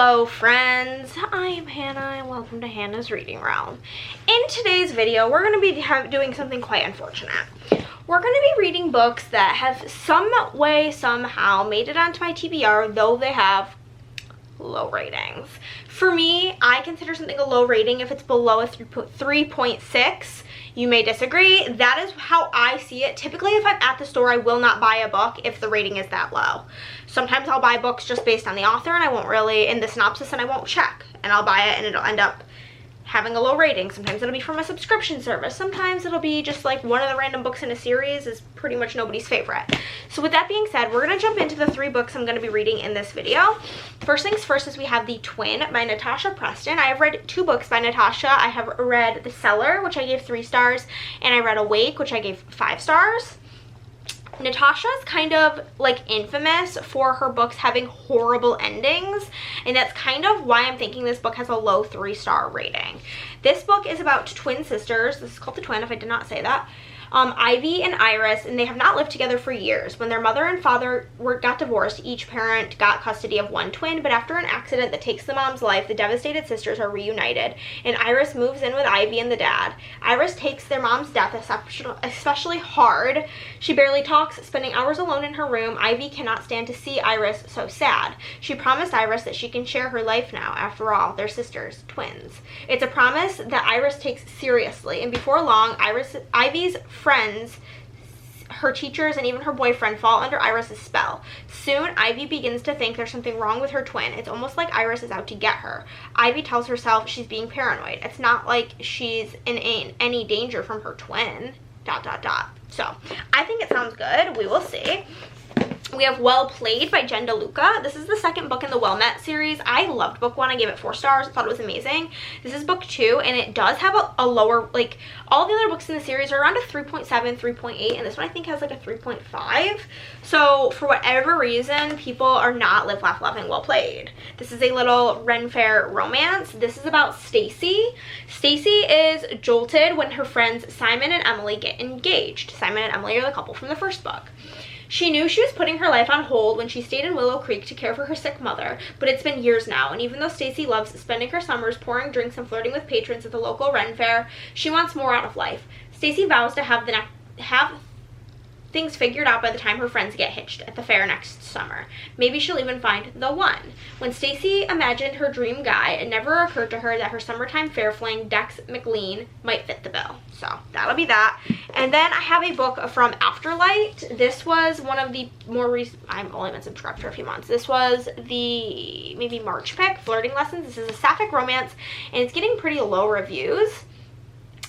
Hello friends, I am Hannah and welcome to Hannah's Reading Realm. In today's video, we're going to be doing something quite unfortunate. We're going to be reading books that have some way, somehow made it onto my TBR, though they have low ratings. For me, I consider something a low rating if it's below a 3.6. You may disagree. That is how I see it. Typically, if I'm at the store, I will not buy a book if the rating is that low. Sometimes I'll buy books just based on the author and I won't really, in the synopsis, and I won't check. And I'll buy it and it'll end up having a low rating. Sometimes it'll be from a subscription service. Sometimes it'll be just like one of the random books in a series is pretty much nobody's favorite. So with that being said, we're going to jump into the 3 books I'm going to be reading in this video. First things first is we have The Twin by Natasha Preston. I have read 2 books by Natasha. I have read The Cellar, which I gave 3 stars, and I read Awake, which I gave 5 stars. Natasha is kind of like infamous for her books having horrible endings, and that's kind of why I'm thinking this book has a low 3-star rating. This book is about twin sisters. This is called The Twin, if I did not say that. Ivy and Iris, and they have not lived together for years. When their mother and father got divorced, each parent got custody of one twin, but after an accident that takes the mom's life, the devastated sisters are reunited, and Iris moves in with Ivy and the dad. Iris takes their mom's death especially hard. She barely talks, spending hours alone in her room. Ivy cannot stand to see Iris so sad. She promised Iris that she can share her life now. After all, they're sisters, twins. It's a promise that Iris takes seriously, and before long, Ivy's friends, her teachers, and even her boyfriend fall under Iris's spell. Soon, Ivy begins to think there's something wrong with her twin. It's almost like Iris is out to get her. Ivy tells herself she's being paranoid. It's not like she's in any danger from her twin, ... So, I think it sounds good. We will see. We have Well Played by Jen DeLuca. This is the 2nd book in the Well Met series. I loved book 1. I gave it 4 stars. I thought it was amazing. This is book 2, and it does have a lower, like, all the other books in the series are around a 3.7, 3.8, and this one I think has like a 3.5. So, for whatever reason, people are not Live, Laugh, Loving Well Played. This is a little Ren Fair romance. This is about Stacy. Stacy is jolted when her friends Simon and Emily get engaged. Simon and Emily are the couple from the 1st book. She knew she was putting her life on hold when she stayed in Willow Creek to care for her sick mother, but it's been years now, and even though Stacy loves spending her summers pouring drinks and flirting with patrons at the local Ren Fair, she wants more out of life. Stacy vows to have things figured out by the time her friends get hitched at the fair next summer. Maybe she'll even find the one. When Stacy imagined her dream guy, it never occurred to her that her summertime fair fling, Dex McLean, might fit the bill. So that'll be that. And then I have a book from Afterlight. This was one of the more recent, I've only been subscribed for a few months. This was the maybe March pick, Flirting Lessons. This is a sapphic romance, and it's getting pretty low reviews.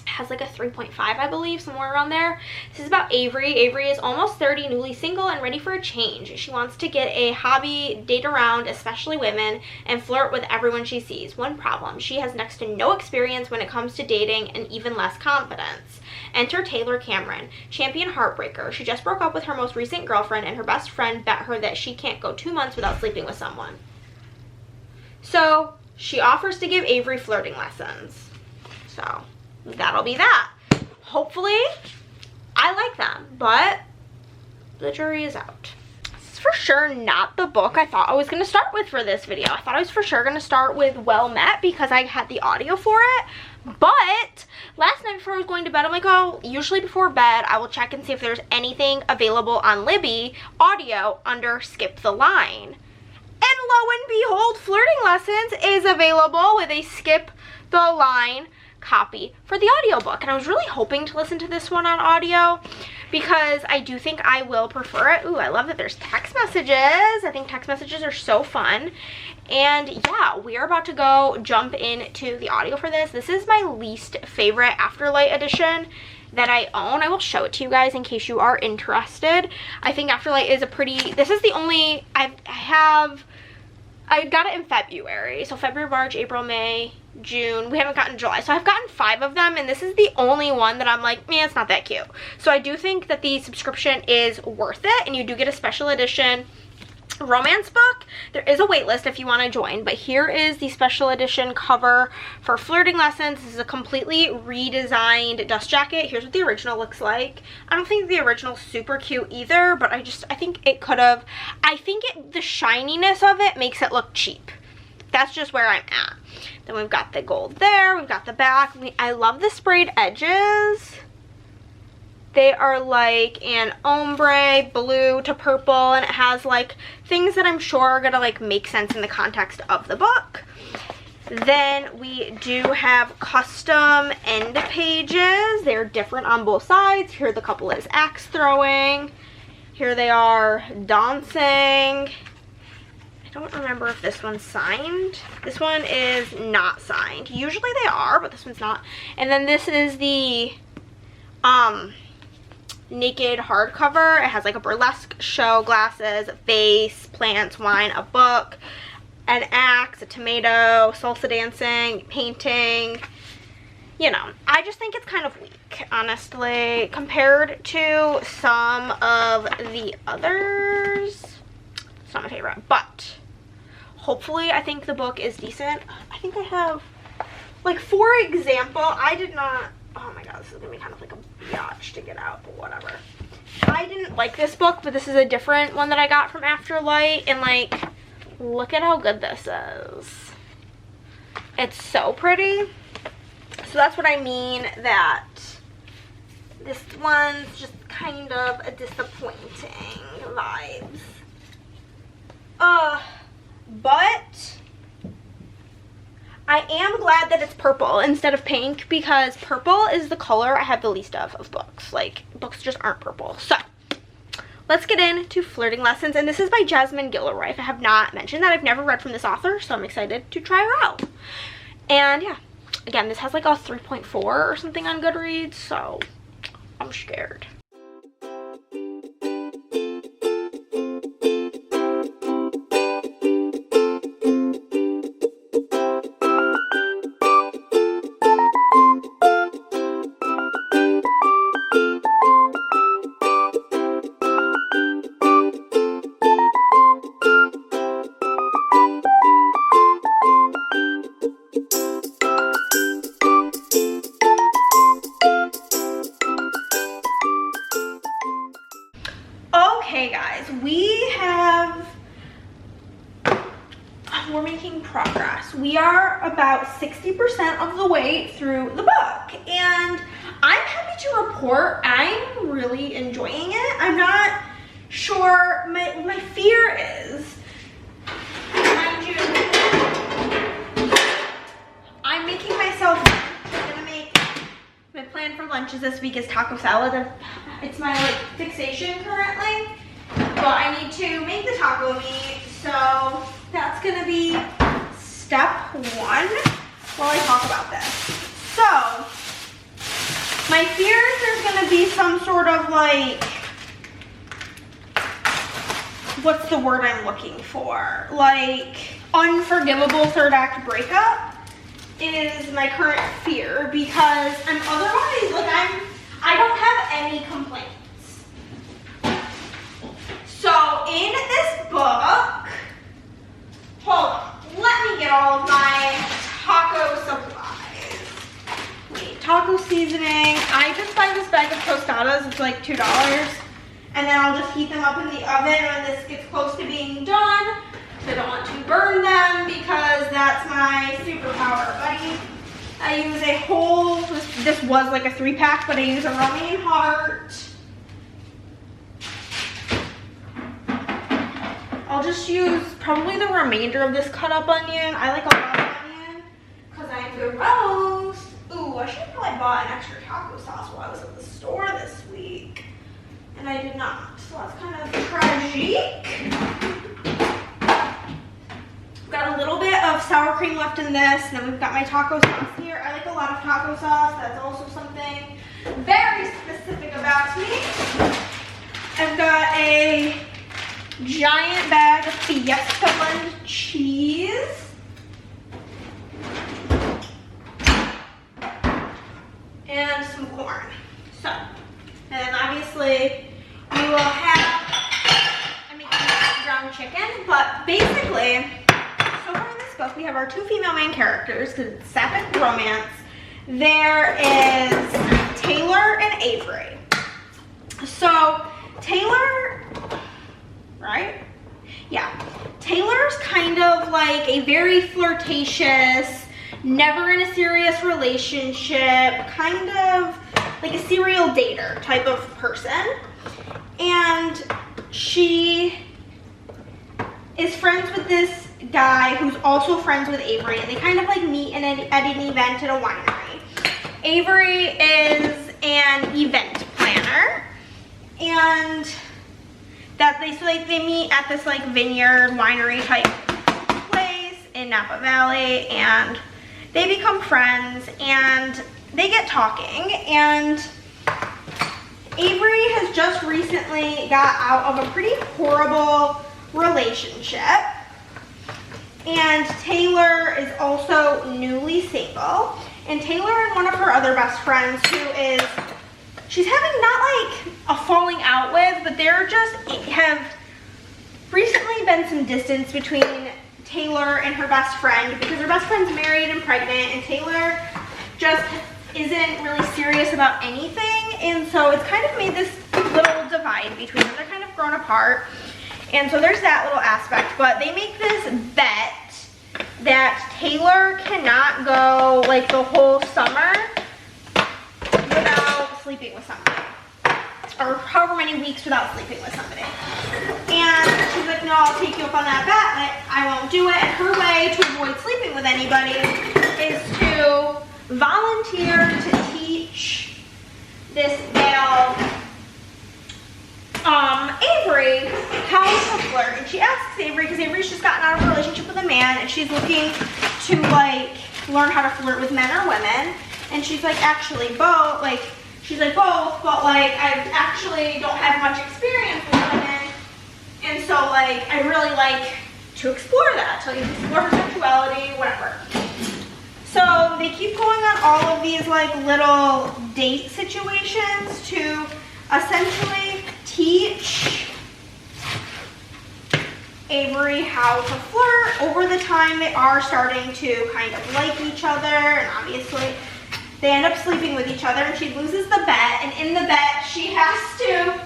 Has like a 3.5, I believe, somewhere around there. This is about Avery. Avery is almost 30, newly single, and ready for a change. She wants to get a hobby, date around, especially women, and flirt with everyone she sees. One problem, she has next to no experience when it comes to dating and even less confidence. Enter Taylor Cameron, champion heartbreaker. She just broke up with her most recent girlfriend, and her best friend bet her that she can't go 2 months without sleeping with someone. So she offers to give Avery flirting lessons. So that'll be that. Hopefully I like them, but the jury is out. This is for sure not the book I thought I was going to start with for this video. I thought I was for sure going to start with Well Met because I had the audio for it, but last night before I was going to bed, I'm like, oh, usually before bed I will check and see if there's anything available on Libby audio under Skip the Line. And lo and behold, Flirting Lessons is available with a Skip the Line copy for the audiobook, and I was really hoping to listen to this one on audio because I do think I will prefer it. Ooh, I love that there's text messages. I think text messages are so fun. And yeah, we are about to go jump into the audio for this. This is my least favorite Afterlight edition that I own. I will show it to you guys in case you are interested. I think Afterlight is a pretty, this is the only, I got it in February. So February, March, April, May, June. We haven't gotten July. So I've gotten 5 of them, and this is the only one that I'm like, man, it's not that cute. So I do think that the subscription is worth it, and you do get a special edition romance book. There is a wait list if you want to join, but here is the special edition cover for Flirting Lessons. This is a completely redesigned dust jacket. Here's what the original looks like. I don't think the original's super cute either, but I think it could have, the shininess of it makes it look cheap that's just where I'm at. Then we've got the gold there, we've got the back. I love the sprayed edges. They are like an ombre blue to purple, and it has like things that I'm sure are gonna like make sense in the context of the book. Then we do have custom end pages. They're different on both sides. Here the couple is axe throwing. Here they are dancing. I don't remember if this one's signed. This one is not signed. Usually they are, but this one's not. And then this is the naked hardcover. It has like a burlesque show, glasses, a face, plants, wine, a book, an axe, a tomato, salsa dancing, painting. You know, I just think it's kind of weak, honestly, compared to some of the others. It's not my favorite, but hopefully I think the book is decent. I think I have, like, for example, I did not, oh my god, this is gonna be kind of like a biatch to get out, but whatever. I didn't like this book, but this is a different one that I got from Afterlight, and like, look at how good this is. It's so pretty. So that's what I mean, that this one's just kind of a disappointing vibes. But I am glad that it's purple instead of pink, because purple is the color I have the least of books. Like, books just aren't purple. So let's get into Flirting Lessons, and this is by Jasmine Guillory. If I have not mentioned that, I've never read from this author, so I'm excited to try her out. And yeah, again, this has like a 3.4 or something on Goodreads, so I'm scared. Okay guys, we're making progress. We are about 60% of the way through the book, and I'm happy to report I'm really enjoying it. I'm not sure, my fear is, mind you, I'm making myself, my plan for lunches this week is taco salad. It's my like fixation currently, but I need to make the taco meat, so that's gonna be step one while I talk about this. So my fear is there's gonna be some sort of like, what's the word I'm looking for? Like unforgivable third act breakup is my current fear, because I'm otherwise, like, I don't have any complaints. So in this book, hold on, let me get all of my taco supplies. Wait, taco seasoning. I just buy this bag of tostadas, it's like $2. And then I'll just heat them up in the oven when this gets close to being done. So I don't want to burn them, because that's my superpower, buddy. I use a whole, this was like a 3-pack, but I use a romaine heart. I'll just use probably the remainder of this cut up onion. I like a lot of onion because I'm gross. Ooh, I should have probably bought an extra taco sauce while I was at the store this week, and I did not. So that's kind of tragic. Got a little bit of sour cream left in this, and then we've got my taco sauce here. I like a lot of taco sauce. That's also something very specific about me. I've got a giant bag of Fiesta blend cheese. And some corn. So, and then obviously we will have, I'm making ground chicken, but basically, so far in this book, we have our 2 female main characters, because it's sapphic romance. There is Taylor and Avery. So Taylor, right? Yeah. Taylor's kind of like a very flirtatious, never in a serious relationship, kind of like a serial dater type of person. And she is friends with this guy who's also friends with Avery, and they kind of like meet at an event at a winery. Avery is an event planner, and they meet at this like vineyard winery type place in Napa Valley, and they become friends and they get talking. And Avery has just recently got out of a pretty horrible relationship, and Taylor is also newly single. And Taylor and one of her other best friends, she's having not like a falling out with, but there just have recently been some distance between Taylor and her best friend, because her best friend's married and pregnant, and Taylor just isn't really serious about anything. And so it's kind of made this little divide between them. They're kind of grown apart. And so there's that little aspect, but they make this bet that Taylor cannot go like the whole summer without sleeping with somebody, or however many weeks without sleeping with somebody. And she's like, no, I'll take you up on that bet, but I won't do it. And her way to avoid sleeping with anybody is to volunteer to teach this gal, Avery, how to flirt. And she asks Avery, because Avery's just gotten out of a relationship with a man, and she's looking to like learn how to flirt with men or women. And she's like, actually both. Like, she's like, both, but like I actually don't have much experience with women, and so like I really like to explore that, to like explore her sexuality, whatever. So they keep going on all of these like little date situations to essentially teach Avery how to flirt. Over the time, they are starting to kind of like each other, and obviously they end up sleeping with each other, and she loses the bet. And in the bet, she has to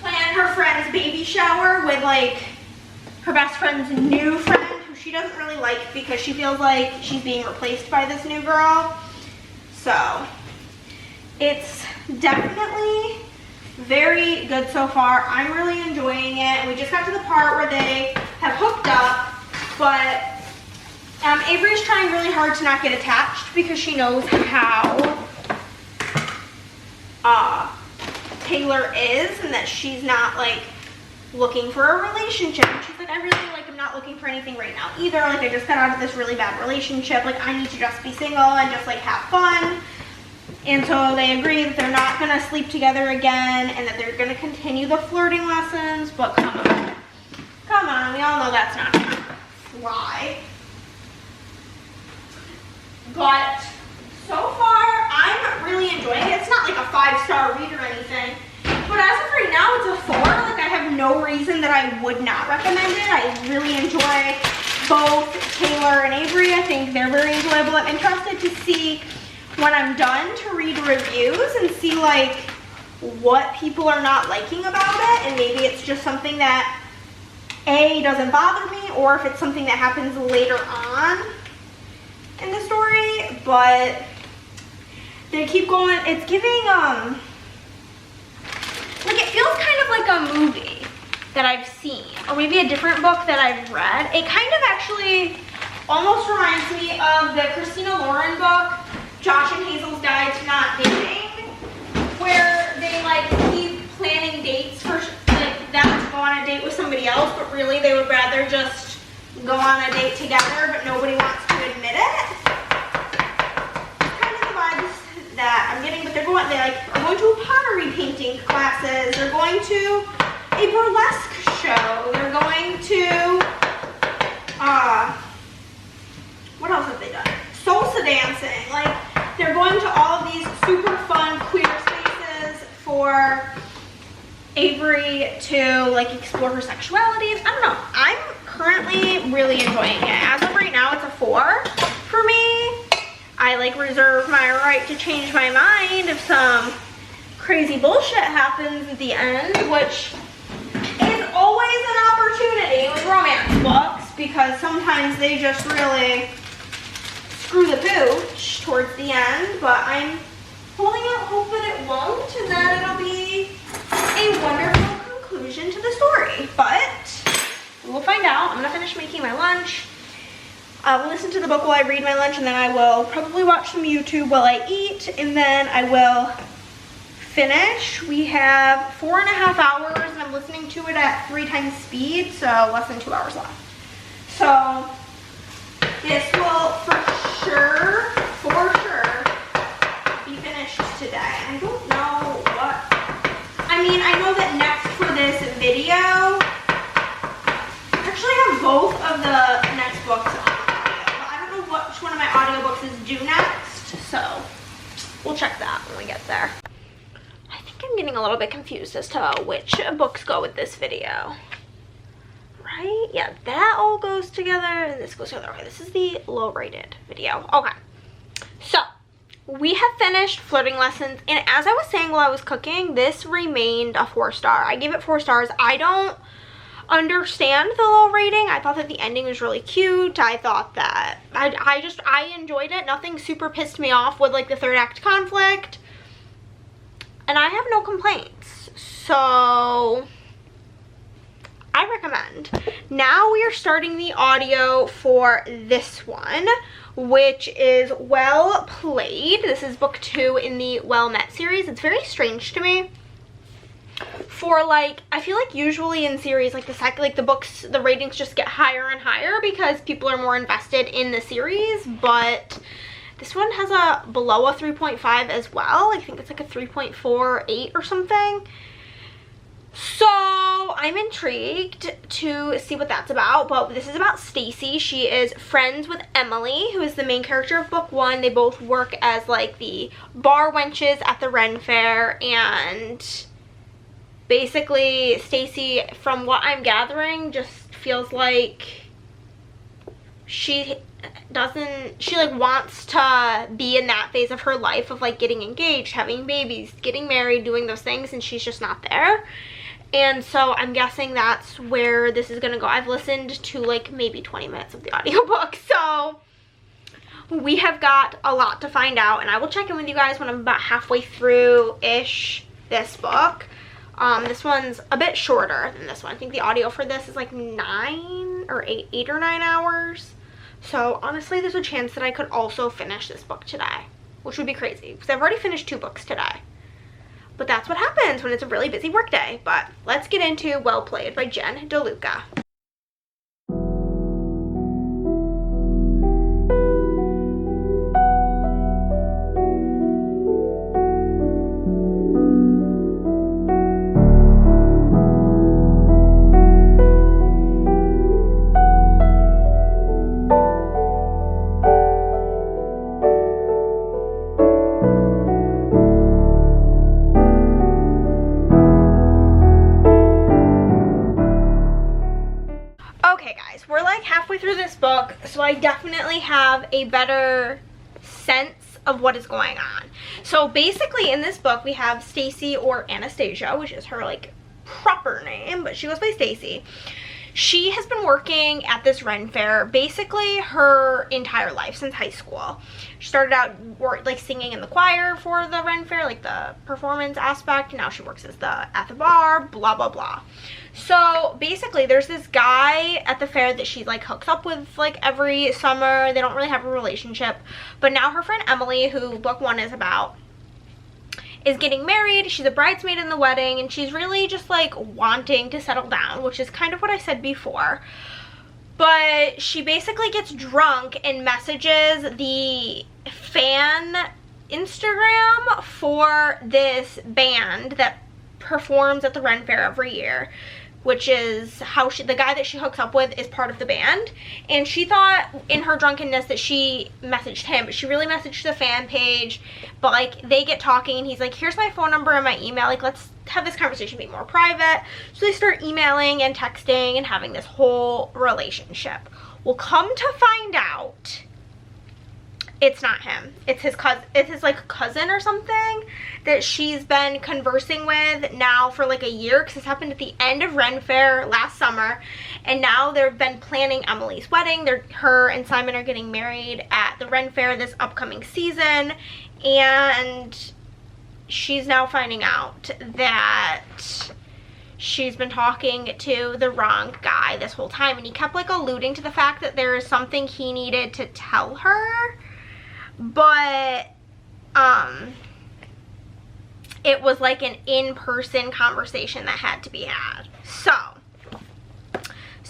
plan her friend's baby shower with like her best friend's new friend, who she doesn't really like because she feels like she's being replaced by this new girl. So it's definitely very good so far. I'm really enjoying it. We just got to the part where they have hooked up, but Avery's trying really hard to not get attached, because she knows how Taylor is, and that she's not like looking for a relationship. And she's like, I really like am not looking for anything right now either. Like, I just got out of this really bad relationship. Like, I need to just be single and just like have fun. And so they agree that they're not gonna sleep together again, and that they're gonna continue the flirting lessons. But come on, we all know that's not gonna fly. But so far, I'm really enjoying it. It's not like a 5-star read or anything, but as of right now, it's a 4. Like, I have no reason that I would not recommend it. I really enjoy both Taylor and Avery. I think they're very enjoyable. I'm interested to see when I'm done to read reviews and see like what people are not liking about it, and maybe it's just something that A, doesn't bother me, or if it's something that happens later on in the story. But they keep going. It's giving like, it feels kind of like a movie that I've seen, or maybe a different book that I've read. It kind of actually almost reminds me of the Christina Lauren book, Josh and Hazel's Guide to Not Dating, where they like keep planning dates for like them to go on a date with somebody else, but really they would rather just go on a date together, but nobody wants to admit it. It's kind of the vibes that I'm getting. But they like are going to pottery painting classes. They're going to a burlesque show. They're going to what else have they done? Salsa dancing. Like, they're going to all of these super fun queer spaces for Avery to like explore her sexuality. I don't know. I'm currently really enjoying it. As of right now, it's a 4 for me. I like reserve my right to change my mind if some crazy bullshit happens at the end, which is always an opportunity. opportunity with romance books because sometimes they just really screw the pooch towards the end, but I'm holding out hope that it won't and that it'll be a wonderful conclusion to the story. But we'll find out. I'm gonna finish making my lunch. I'll listen to the book while I read my lunch, and then I will probably watch some YouTube while I eat, and then I will finish. We have 4.5 hours, and I'm listening to it at 3 times speed, so less than 2 hours left. So this will for sure be finished today. I don't know what, I mean, I know that next for this video, I actually have both of the next books on audio, but I don't know which one of my audiobooks is due next, so we'll check that when we get there. I think I'm getting a little bit confused as to which books go with this video. Right? Yeah, that all goes together and this goes together. Okay, this is the low rated video. Okay, so we have finished Flirting Lessons, and as I was saying while I was cooking, this remained a 4-star. I gave it 4 stars. I don't understand the low rating. I thought that the ending was really cute. I thought that I enjoyed it. Nothing super pissed me off with like the 3rd act conflict, and I have no complaints, so I recommend. Now we are starting the audio for this one, which is Well Played. This is book 2 in the Well Met series. It's very strange to me. For like, I feel like usually in series like the books, the ratings just get higher and higher because people are more invested in the series, but this one has a below a 3.5 as well. I think it's like a 3.48 or something. So I'm intrigued to see what that's about, but this is about Stacy. She is friends with Emily, who is the main character of book 1. They both work as like the bar wenches at the Ren Fair, and basically Stacy, from what I'm gathering, just feels like she like wants to be in that phase of her life of like getting engaged, having babies, getting married, doing those things, and she's just not there. And so I'm guessing that's where this is gonna go. I've listened to like maybe 20 minutes of the audiobook, so we have got a lot to find out, and I will check in with you guys when I'm about halfway through-ish this book. This one's a bit shorter than this one. I think the audio for this is like 9 or 8 or 9 hours. So honestly, there's a chance that I could also finish this book today, which would be crazy because I've already finished 2 books today. But that's what happens when it's a really busy work day. But let's get into Well Played by Jen DeLuca. Through this book, so I definitely have a better sense of what is going on. So basically in this book we have Stacy, or Anastasia, which is her like proper name, but she goes by Stacy. She has been working at this Ren Fair basically her entire life since high school. She started out like singing in the choir for the Ren Fair, like the performance aspect. Now she works as at the bar, blah blah blah. So basically there's this guy at the fair that she like hooks up with like every summer. They don't really have a relationship, but now her friend Emily, who book 1 is about, is getting married. She's a bridesmaid in the wedding, and she's really just like wanting to settle down, which is kind of what I said before. But she basically gets drunk and messages the fan Instagram for this band that performs at the Ren Fair every year, which is how the guy that she hooks up with is part of the band. And she thought in her drunkenness that she messaged him, but she really messaged the fan page. But like they get talking, and he's like, here's my phone number and my email, like let's have this conversation be more private. So they start emailing and texting and having this whole relationship. Well, come to find out, it's not him. It's his cousin. It's his like cousin or something that she's been conversing with now for like a year, because this happened at the end of Ren Fair last summer, and now they've been planning Emily's wedding. Her and Simon are getting married at the Ren Fair this upcoming season, and she's now finding out that she's been talking to the wrong guy this whole time, and he kept like alluding to the fact that there is something he needed to tell her, but it was like an in-person conversation that had to be had. So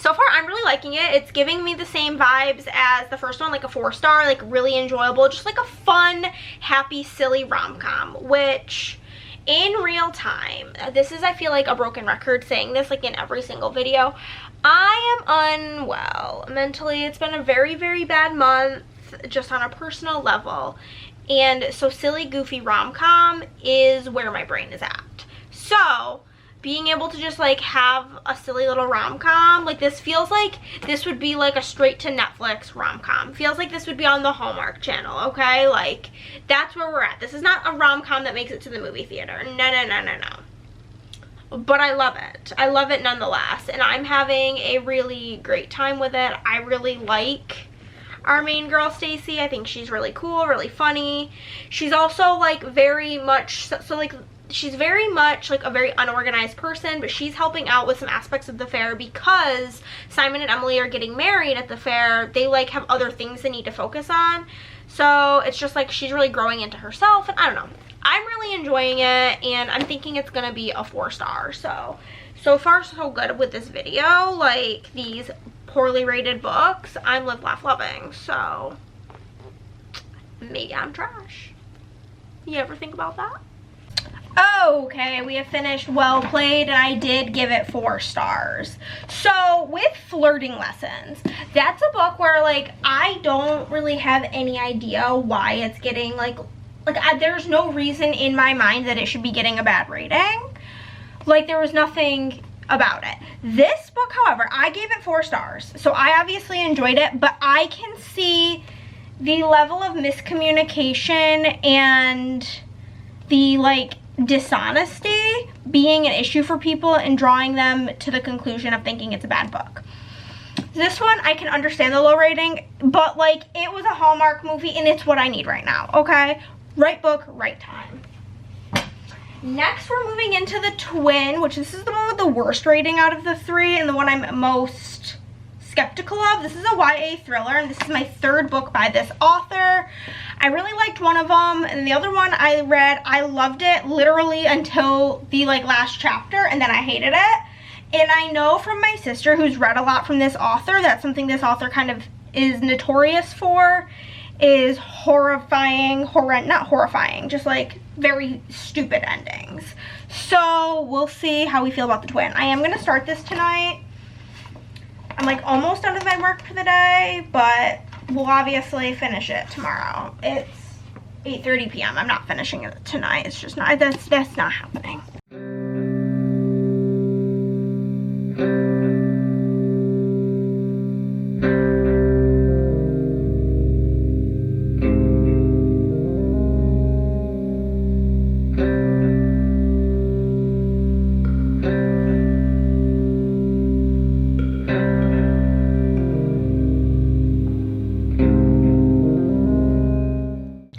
far I'm really liking it. It's giving me the same vibes as the first one, like a 4-star, like really enjoyable, just like a fun, happy, silly rom-com, which in real time, this is, I feel like, a broken record saying this like in every single video, I am unwell mentally. It's been a very, very bad month just on a personal level, and so silly, goofy rom-com is where my brain is at. So being able to just like have a silly little rom-com, like this feels like this would be like a straight to Netflix rom-com. Feels like this would be on the Hallmark Channel, okay? Like that's where we're at. This is not a rom-com that makes it to the movie theater. No. But I love it. I love it nonetheless, and I'm having a really great time with it. I really like our main girl, Stacy. I think she's really cool, really funny. She's also like very much so like she's very much like a very unorganized person, but she's helping out with some aspects of the fair because Simon and Emily are getting married at the fair. They like have other things they need to focus on, so it's just like she's really growing into herself, and I don't know, I'm really enjoying it, and I'm thinking it's gonna be a 4-star. So far so good with this video. Like these poorly rated books, I'm live, laugh, loving. So maybe I'm trash. You ever think about that? Okay, we have finished Well Played, and I did give it 4 stars. So with Flirting Lessons, that's a book where like I don't really have any idea why it's getting there's no reason in my mind that it should be getting a bad rating. Like there was nothing about it. This book, however, I gave it 4 stars, so I obviously enjoyed it, but I can see the level of miscommunication and the like dishonesty being an issue for people and drawing them to the conclusion of thinking it's a bad book. This one, I can understand the low rating, but like it was a Hallmark movie and it's what I need right now, okay? Right book, right time. Next, we're moving into The Twin, which this is the one with the worst rating out of the 3 and the one I'm most skeptical of. This is a YA thriller, and this is my 3rd book by this author. I really liked one of them, and the other one I read, I loved it literally until the like last chapter, and then I hated it. And I know from my sister, who's read a lot from this author, that's something this author kind of is notorious for, is not horrifying, just like very stupid endings. So we'll see how we feel about The Twin. I am gonna start this tonight. I'm like almost done with my work for the day, but we'll obviously finish it tomorrow. It's 8:30 p.m. I'm not finishing it tonight. It's just not, that's not happening.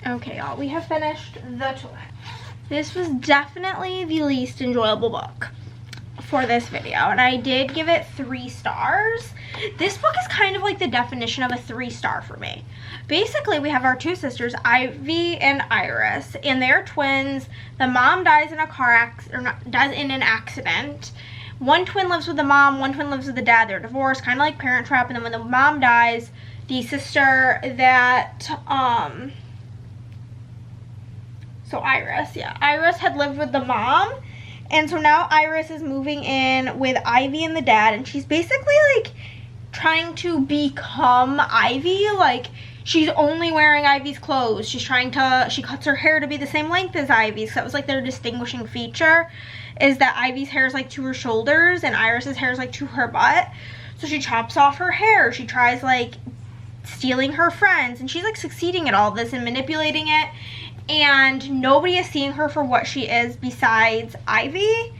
Okay, y'all, we have finished The Twin. This was definitely the least enjoyable book for this video, and I did give it 3 stars. This book is kind of like the definition of a 3-star for me. Basically, we have our 2 sisters, Ivy and Iris, and they're twins. The mom dies in a dies in an accident. One twin lives with the mom, one twin lives with the dad. They're divorced, kind of like Parent Trap. And then when the mom dies, the sister that so Iris had lived with the mom, and so now Iris is moving in with Ivy and the dad, and she's basically like trying to become Ivy. Like she's only wearing Ivy's clothes. She cuts her hair to be the same length as Ivy's. So that was like their distinguishing feature, is that Ivy's hair is like to her shoulders and Iris's hair is like to her butt. So she chops off her hair. She tries like stealing her friends, and she's like succeeding at all this and manipulating it, and nobody is seeing her for what she is besides Ivy.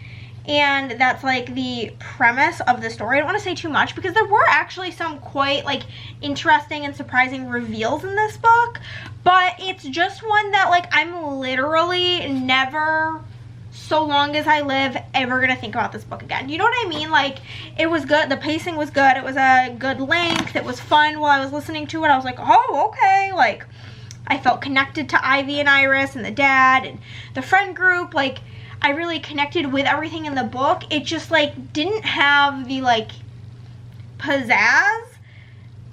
And that's like the premise of the story. I don't want to say too much because there were actually some quite like interesting and surprising reveals in this book, but it's just one that like I'm literally never, so long as I live, ever gonna think about this book again. You know what I mean? Like, it was good, the pacing was good, it was a good length, it was fun while I was listening to it. I was like, oh, okay. Like, I felt connected to Ivy and Iris and the dad and the friend group. Like, I really connected with everything in the book. It just like didn't have the like pizzazz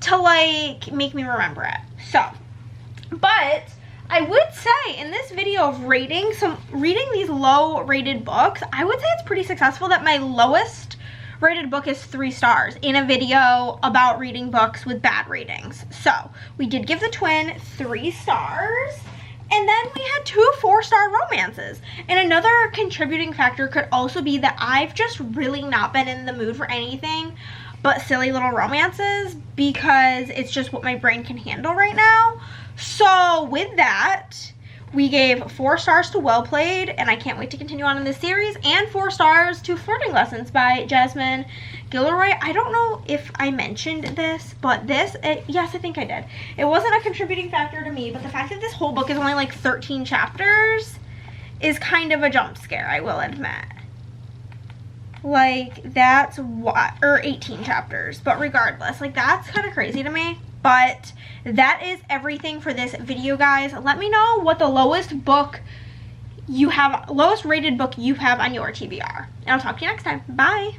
to like make me remember it. So, but I would say in this video of reading these low rated books, I would say it's pretty successful that my lowest rated book is 3 stars in a video about reading books with bad ratings. So we did give the twin 3 stars. And then we had 2 4-star romances. And another contributing factor could also be that I've just really not been in the mood for anything but silly little romances because it's just what my brain can handle right now. So with that, we gave 4 stars to Well Played, and I can't wait to continue on in this series, and 4 stars to Flirting Lessons by Jasmine Guillory. I don't know if I mentioned this, but yes, I think I did. It wasn't a contributing factor to me, but the fact that this whole book is only like 13 chapters is kind of a jump scare, I will admit. Like, that's what, or 18 chapters, but regardless, like, that's kind of crazy to me. But that is everything for this video, guys. Let me know what the lowest rated book you have on your TBR. And I'll talk to you next time. Bye.